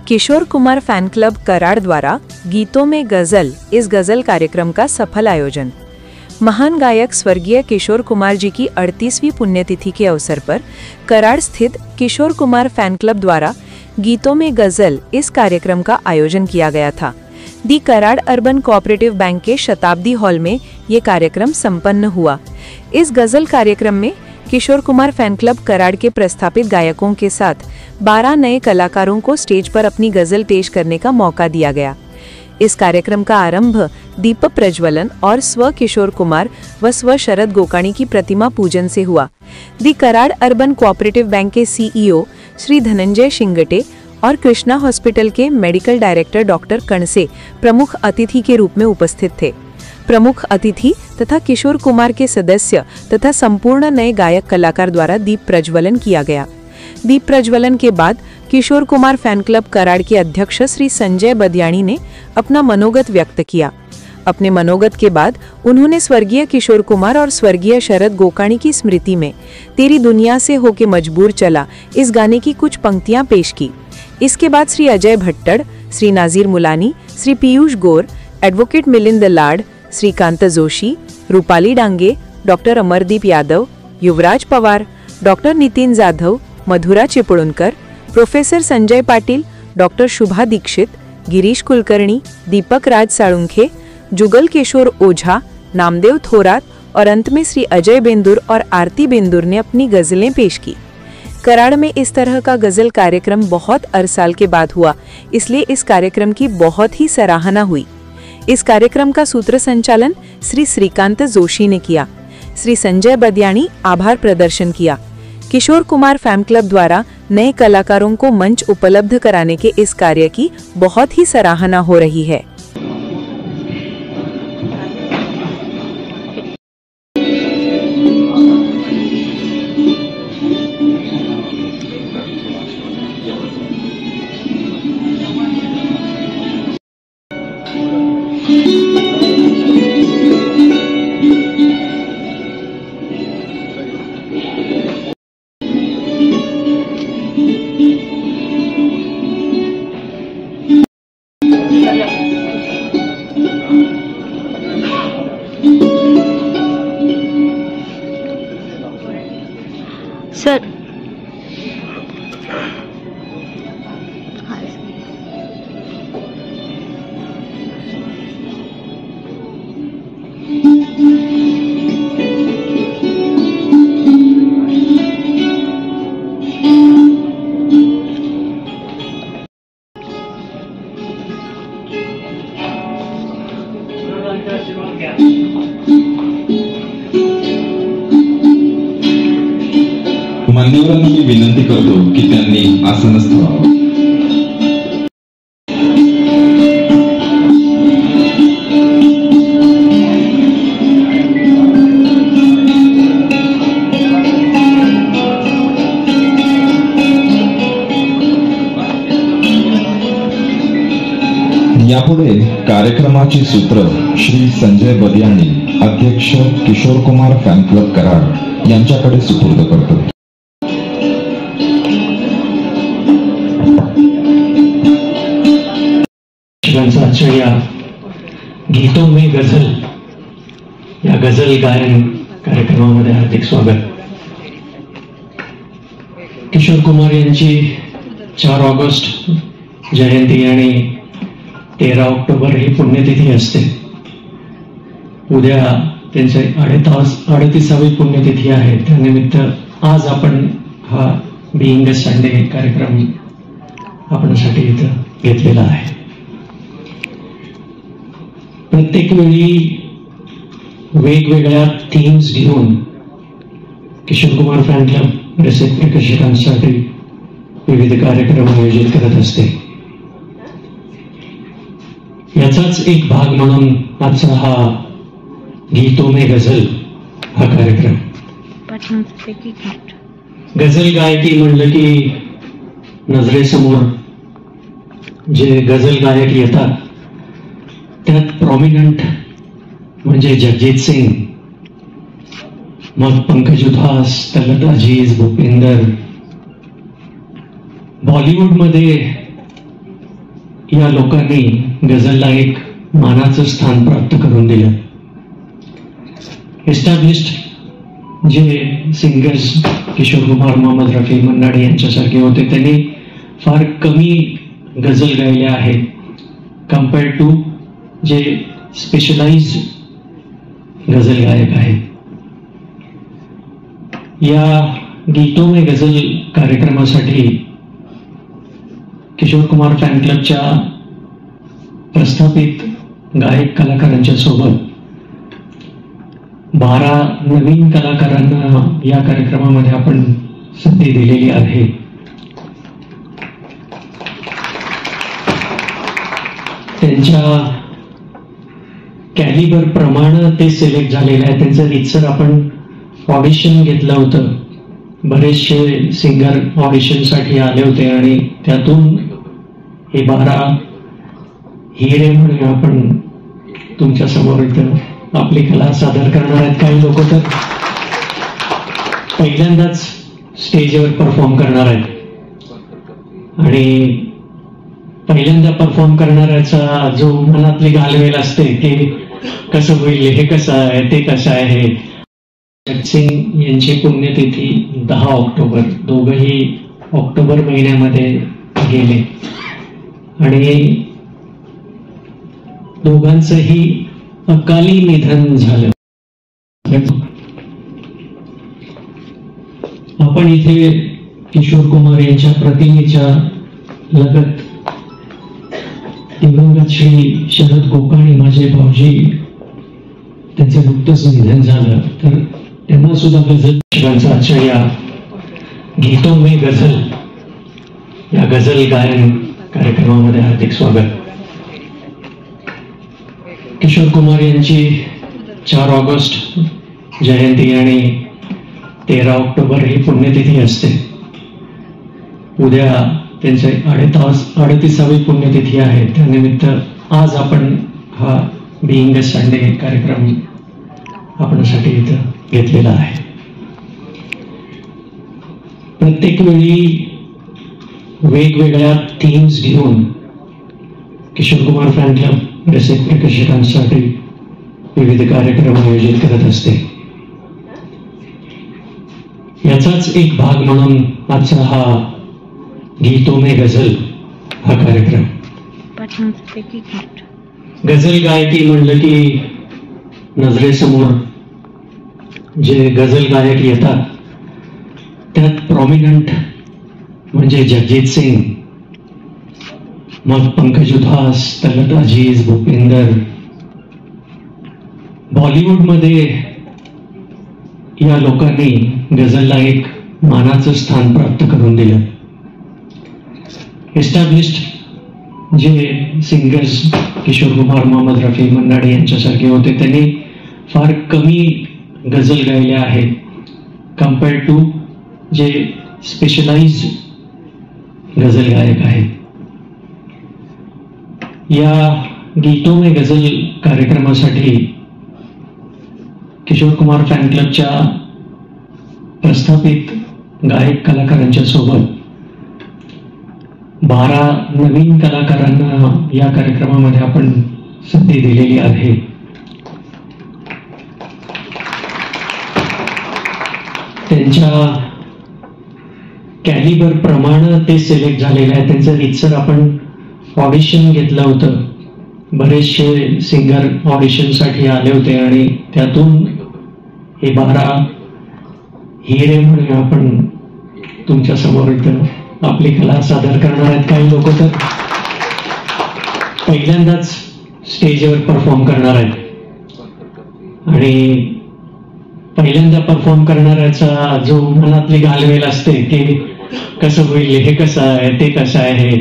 Kishore Kumar fan club Karad द्वारा गीतों में गजल इस गजल कार्यक्रम का सफल आयोजन। महान गायक स्वर्गीय किशोर कुमार जी की 38वीं पुण्यतिथि के अवसर पर कराड़ स्थित किशोर कुमार फैन क्लब द्वारा गीतों में गजल इस कार्यक्रम का आयोजन किया गया था। दी कराड़ अर्बन कोऑपरेटिव बैंक के शताब्दी हॉल में ये कार्यक्रम संपन्न हुआ। इस गजल कार्यक्रम में किशोर कुमार फैन क्लब कराड़ के प्रस्थापित गायकों के साथ 12 नए कलाकारों को स्टेज पर अपनी गजल पेश करने का मौका दिया गया। इस कार्यक्रम का आरंभ दीप प्रज्वलन और स्व किशोर कुमार व स्व शरद गोकाणी की प्रतिमा पूजन से हुआ। दी कराड़ अर्बन कोऑपरेटिव बैंक के सीईओ श्री धनंजय शिंगटे और कृष्णा हॉस्पिटल के मेडिकल डायरेक्टर डॉक्टर कणसे प्रमुख अतिथि के रूप में उपस्थित थे। प्रमुख अतिथि तथा किशोर कुमार के सदस्य तथा संपूर्ण नए गायक कलाकार द्वारा दीप प्रज्वलन किया गया। दीप प्रज्वलन के बाद किशोर कुमार फैन क्लब कराड़ के अध्यक्ष श्री संजय बदियाणी ने अपना मनोगत व्यक्त किया। अपने मनोगत के बाद उन्होंने स्वर्गीय किशोर कुमार और स्वर्गीय शरद गोकाणी की स्मृति में तेरी दुनिया से होके मजबूर चला इस गाने की कुछ पंक्तियां पेश की। इसके बाद श्री अजय भट्टड़, श्री नाजीर मुलानी, Shri Piyush Gor, advocate Milind Lad, Shrikant Joshi, Rupali Dange, doctor Amardeep Yadav, Yuvraj Pawar, doctor Nitin Jadhav, Madhura Chiplunkar, professor Sanjay Patil, doctor Shubha Dixit, Girish Kulkarni, Deepak Raj Salunkhe, Jugal Kishore Ojha, Namdev Thorat और अंत में श्री अजय बेंदुर और आरती बेंदुर ने अपनी गजलें पेश की। कराड़ में इस तरह का गजल कार्यक्रम बहुत अरसाल के बाद हुआ, इसलिए इस कार्यक्रम की बहुत ही सराहना हुई। इस कार्यक्रम का सूत्र संचालन श्री श्रीकांत जोशी ने किया। श्री संजय बदियाणी आभार प्रदर्शन किया। किशोर कुमार फैन क्लब द्वारा नए कलाकारों को मंच उपलब्ध कराने के इस कार्य की बहुत ही सराहना हो रही है। सर मान्यवरांना मी विनंती करतो की त्यांनी आसनस्थ व्हावं। यापुढे कार्यक्रमाची सूत्र श्री संजय बदियाणी, अध्यक्ष किशोर कुमार फॅन क्लब कराड यांच्याकडे सुपूर्द करतो। या गीतों में गजल या गजल गायन कार्यक्रमामध्ये हार्दिक स्वागत। किशोर कुमार यांची 4 ऑगस्ट जयंती आणि 13 ऑक्टोबर ही पुण्यतिथी असते। उद्या त्यांचे 38वी पुण्यतिथी आहे। त्यानिमित्त आज आपण हा बीइंग अ संडे कार्यक्रम आपणासाठी इथं घेतलेला आहे। प्रत्येक वेळी वेगवेगळ्या थीम्स घेऊन किशोर कुमार फॅन क्लब रसिक प्रेक्षकांसाठी विविध कार्यक्रम आयोजित करत असते। याचाच एक भाग म्हणून आजचा हा गीतों में गजल हा कार्यक्रम। गजल गायकी म्हणलं की नजरेसमोर जे गजल गायक येतात त्यात प्रॉमिनंट म्हणजे जगजीत सिंग, मग पंकज उधास, तलत अजीज, भूपिंदर। बॉलिवूड मध्ये या लोकांनी गझलला एक मानाचं स्थान प्राप्त करून दिलं. एस्टॅब्लिश्ड जे सिंगर्स किशोर कुमार, मोहम्मद रफी, मन्नाडे यांच्यासारखे होते, त्यांनी फार कमी गझल गायल्या आहेत कम्पेअर्ड टू जे स्पेशलाइज गझल गायक आहेत. या गीतों में गझल कार्यक्रमासाठी किशोर कुमार फॅन क्लबच्या प्रस्थापित गायक कलाकारांच्या सोबत 12 नवीन कलाकारांना या कार्यक्रमामध्ये आपण संधी दिलेली आहे. त्यांच्या कॅलिबर प्रमाणे ते सिलेक्ट झालेले आहे. त्यांचं रीतसर आपण ऑडिशन घेतलं होतं. बरेचसे सिंगर ऑडिशनसाठी आले होते आणि त्यातून हे 12 हिरे म्हणून आपण तुमच्या समोर इथं आपली कला सादर करणार आहेत. काही लोक तर पहिल्यांदाच स्टेजवर परफॉर्म करणार आहेत आणि पहिल्यांदा परफॉर्म करणाऱ्याचा जो मनातली घालवेल असते की कसं होईल, हे कसं आहे, ते कसं आहे. जगसिंग यांची पुण्यतिथी 10 ऑक्टोबर, दोघंही ऑक्टोबर महिन्यामध्ये गेले आणि दोघांचंही अकाली निधन झालं. आपण इथे किशोर कुमार यांच्या प्रतिमेच्या लगत दिवंगत श्री शरद कोकाणी, माझे भाऊजी, त्यांचं नुकतंच निधन झालं, तर त्यांना सुद्धा गझल आजच्या या गीतों में गझल या गझल गायन कार्यक्रमामध्ये हार्दिक स्वागत. किशोर कुमार यांची 4 ऑगस्ट जयंती आणि 13 ऑक्टोबर ही पुण्यतिथी असते. उद्या त्यांचे 38वी पुण्यतिथी आहे. त्यानिमित्त आज आपण हा बिईंग अ संडे कार्यक्रम आपणासाठी इथं घेतलेला आहे. प्रत्येक वेळी वेगवेगळ्या थीम्स घेऊन किशोर कुमार फॅन क्लब रसिक प्रेक्षकांसाठी विविध कार्यक्रम आयोजित करत असते. याचाच एक भाग म्हणून आजचा हा गीतों में गझल हा कार्यक्रम. गझल गायकी म्हणलं की नजरेसमोर जे गझल गायक येतात त्यात प्रॉमिनंट म्हणजे जगजीत सिंग, मग पंकज उधास, तलत अजीज, भूपिंदर. बॉलिवूडमध्ये या लोकांनी गझलला एक मानाचं स्थान प्राप्त करून दिलं. एस्टॅब्लिश्ड जे सिंगर्स किशोर कुमार, मोहम्मद रफी, मन्नाडे यांच्यासारखे होते, त्यांनी फार कमी गझल गायल्या आहेत कम्पेअर्ड टू जे स्पेशलाइज गझल गायक आहेत. या गीतों में गझल कार्यक्रमासाठी किशोर कुमार फॅन क्लबच्या प्रस्थापित गायक कलाकारांच्या सोबत 12 नवीन कलाकारांना या कार्यक्रमामध्ये आपण संधी दिलेली आहे. त्यांच्या कॅलिबर प्रमाणे ते सिलेक्ट झालेले आहे. त्यांचं रीतसर आपण ऑडिशन घेतलं होतं. बरेचसे सिंगर ऑडिशनसाठी आले होते आणि त्यातून हे 12 हिरे म्हणून आपण तुमच्या समोर इथं आपली कला सादर करणार आहेत. काही लोक तर पहिल्यांदाच स्टेजवर परफॉर्म करणार आहेत आणि पहिल्यांदा परफॉर्म करणाऱ्याचा जो मनातली घालवेल असते की कसं होईल, हे कसं आहे, ते कसं आहे.